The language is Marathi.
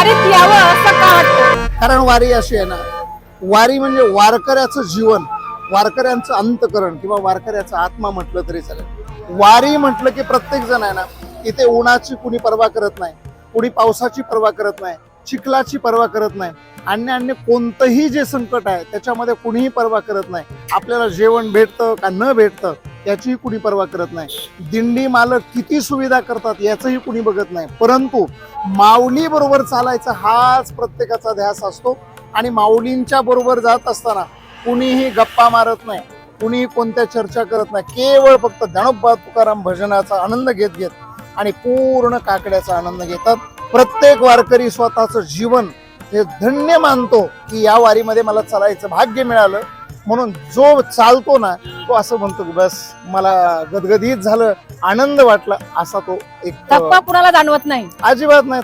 वारीत यावं असं का वाटतं? कारण वारी अशी आहे ना, वारी म्हणजे वारकऱ्याचं जीवन, वारकऱ्यांचं अंतकरण किंवा वारकऱ्याचा आत्मा म्हटलं तरी चालेल. वारी म्हटलं की प्रत्येक जण आहे ना, इथे उन्हाची कुणी पर्वा करत नाही, कुणी पावसाची पर्वा करत नाही, चिखलाची पर्वा करत नाही, अन्य कोणतंही जे संकट आहे त्याच्यामध्ये कुणीही पर्वा करत नाही. आपल्याला जेवण भेटतं का न भेटतं याचीही कुणी पर्वा करत नाही. दिंडी मालक किती सुविधा करतात याचंही कुणी बघत नाही. परंतु माऊली बरोबर चालायचा हाच प्रत्येकाचा ध्यास असतो. आणि माऊलींच्या बरोबर जात असताना कुणीही गप्पा मारत नाही, कुणीही कोणत्या चर्चा करत नाही. केवळ फक्त ज्ञानोबा तुकाराम भजनाचा आनंद घेत घेत आणि पूर्ण काकड्याचा आनंद घेतात. प्रत्येक वारकरी स्वतःचं जीवन हे धन्य मानतो की या वारीमध्ये मला चालायचं भाग्य मिळालं. म्हणून जो चालतो ना तो असं म्हणतो की बस मला गदगदीत झालं, आनंद वाटला, असा तो एक थकवा कुणाला जाणवत नाही. अजिबात नाही.